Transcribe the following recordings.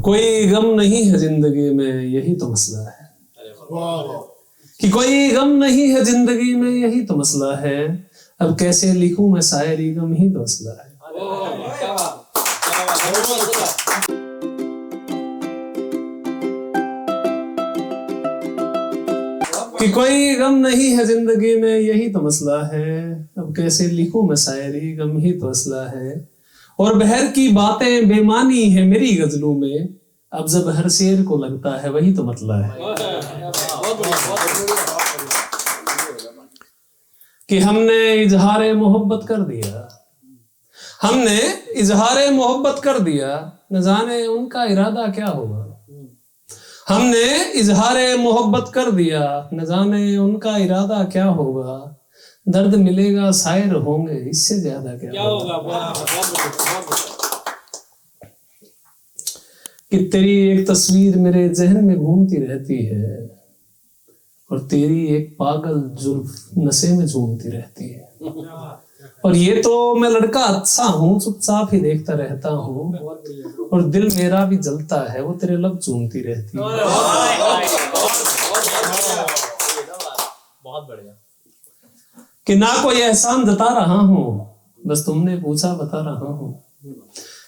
कोई गम नहीं है जिंदगी में, यही तो मसला है। कि कोई गम नहीं है जिंदगी में, यही तो मसला है। अब कैसे लिखूं मैं शायरी, गम ही तो मसला है। कि कोई गम नहीं है जिंदगी में, यही तो मसला है। अब कैसे लिखूं मैं शायरी, गम ही तो मसला है। और बहर की बातें बेमानी है मेरी गजलों में, अब जब हर शेर को लगता है वही तो मतला है। कि हमने इजहारे मोहब्बत कर दिया, हमने इजहारे मोहब्बत कर दिया, न जाने उनका इरादा क्या होगा। हमने इजहारे मोहब्बत कर दिया, न जाने उनका इरादा क्या होगा। दर्द मिलेगा शायर होंगे, इससे ज्यादा क्या होगा। कि तेरी एक तस्वीर मेरे जहन में घूमती रहती है, और तेरी एक पागल जुल्फ नशे में झूमती रहती है। और ये तो मैं लड़का अच्छा हूँ, चुपचाप ही देखता रहता हूँ, और दिल मेरा भी जलता है, वो तेरे लब चूमती रहती है। बहुत बढ़िया। कि ना कोई एहसान जता रहा हूँ, बस तुमने पूछा बता रहा हूँ।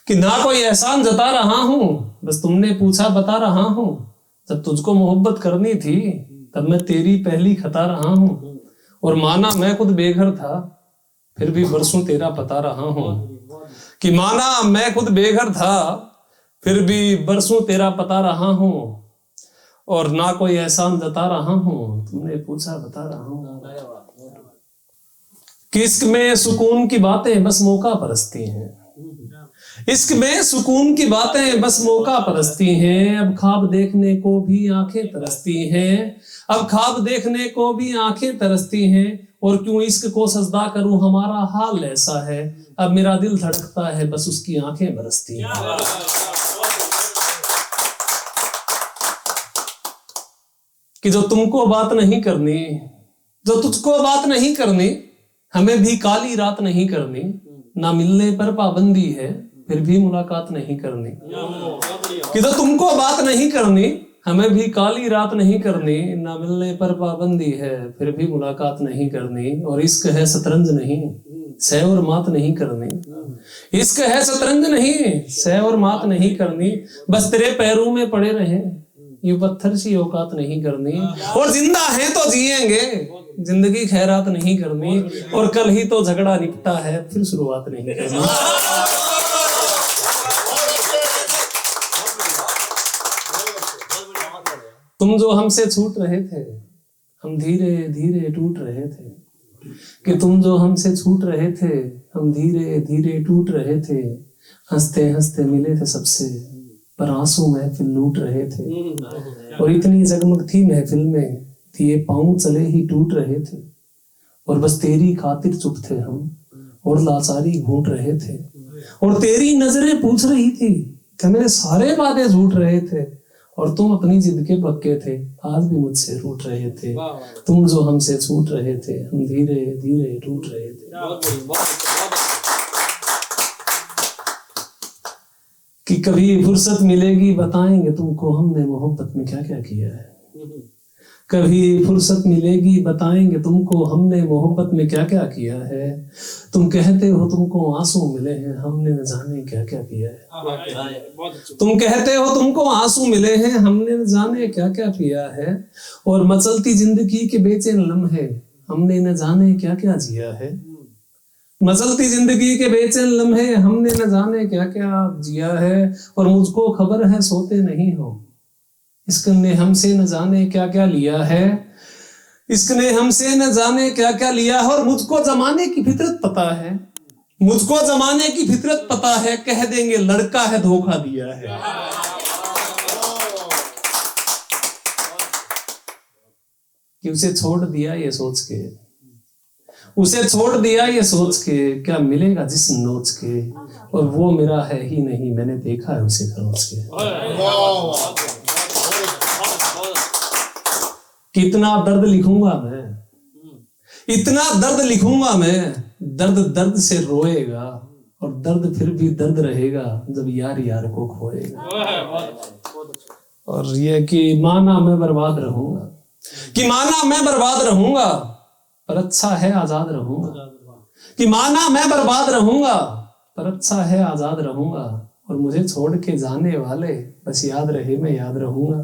कि ना कोई एहसान जता रहा हूँ, बस तुमने पूछा बता रहा हूँ। जब तुझको मोहब्बत करनी थी, तब मैं तेरी पहली खता रहा हूँ। और माना मैं खुद बेघर था, फिर भी बरसों तेरा पता रहा हूँ। कि माना मैं खुद बेघर था, फिर भी बरसों तेरा पता रहा हूँ। और ना कोई एहसान जता रहा हूँ, तुमने पूछा बता रहा हूँ। कि इश्क में सुकून की बातें बस मौका परस्ती हैं, इश्क में सुकून की बातें बस मौका परस्ती हैं। अब ख्वाब देखने को भी आंखें तरसती हैं, अब ख्वाब देखने को भी आंखें तरसती हैं। और क्यों इश्क को सजदा करूं, हमारा हाल ऐसा है। अब मेरा दिल धड़कता है, बस उसकी आंखें बरसती हैं। कि जो तुमको बात नहीं करनी, जो तुझको बात नहीं करनी, हमें भी काली रात नहीं करनी। ना मिलने पर पाबंदी है, फिर भी मुलाकात नहीं करनी। कि जो तुमको बात नहीं करनी, हमें भी काली रात नहीं करनी। ना मिलने पर पाबंदी है, फिर भी मुलाकात नहीं करनी। और इश्क है शतरंज नहीं, सह और मात नहीं करनी। इश्क है शतरंज नहीं, सह और मात नहीं करनी। बस तेरे पैरों में पड़े रहे, यूं पत्थर सी औकात नहीं करनी। और जिंदा है तो जिएंगे, जिंदगी खैरात नहीं करनी। और कल ही तो झगड़ा निपटा है, फिर शुरुआत नहीं करनी। तुम जो हमसे छूट रहे थे, हम धीरे धीरे टूट रहे थे। कि तुम जो हमसे छूट रहे थे, हम धीरे धीरे टूट रहे थे। हंसते हंसते मिले थे सबसे, पर आंसू महफिल लूट रहे थे। और इतनी जगमग थी महफिल में, दिए पांव चले ही टूट रहे थे। और बस तेरी खातिर चुप थे हम, और लाचारी घूट रहे थे। और तेरी नजरें पूछ रही थी कि मेरे सारे वादे झूठ रहे थे। और तुम अपनी जिद के पक्के थे, आज भी मुझसे रूठ रहे थे। तुम जो हमसे छूट रहे थे, हम धीरे धीरे टूट रहे थे। कि कभी फुर्सत मिलेगी बताएंगे तुमको, हमने मोहब्बत में क्या क्या किया है। कभी फुर्सत मिलेगी बताएंगे तुमको, हमने मोहब्बत में क्या क्या किया है। तुम कहते हो तुमको आंसू मिले हैं, हमने न जाने क्या क्या किया है। तुम कहते हो तुमको आंसू मिले हैं, हमने न जाने क्या क्या किया है। और मचलती जिंदगी के बेचैन लम्हे, हमने न जाने क्या क्या जिया है। मचलती जिंदगी के बेचैन लम्हे, हमने न जाने क्या क्या जिया है। और मुझको खबर है सोते नहीं हो, इश्क ने हमसे न जाने क्या क्या लिया है। इश्क ने हमसे न जाने क्या क्या लिया है। और मुझको जमाने की फितरत पता है, मुझको जमाने की फितरत पता है। कह देंगे लड़का है धोखा दिया है। कि उसे छोड़ दिया ये सोच के, उसे छोड़ दिया ये सोच के, क्या मिलेगा जिस नोच के। और वो मेरा है ही नहीं, मैंने देखा है उसे खरोच के। कितना दर्द लिखूंगा मैं, इतना दर्द लिखूंगा मैं, दर्द दर्द से रोएगा। और दर्द फिर भी दर्द रहेगा जब यार यार को खोएगा। और ये कि माना मैं बर्बाद रहूंगा, कि माना मैं बर्बाद रहूंगा पर अच्छा है आजाद रहूंगा, कि माना मैं बर्बाद रहूंगा पर अच्छा है आजाद रहूंगा, और मुझे छोड़ के जाने वाले बस याद रहे मैं याद रहूंगा।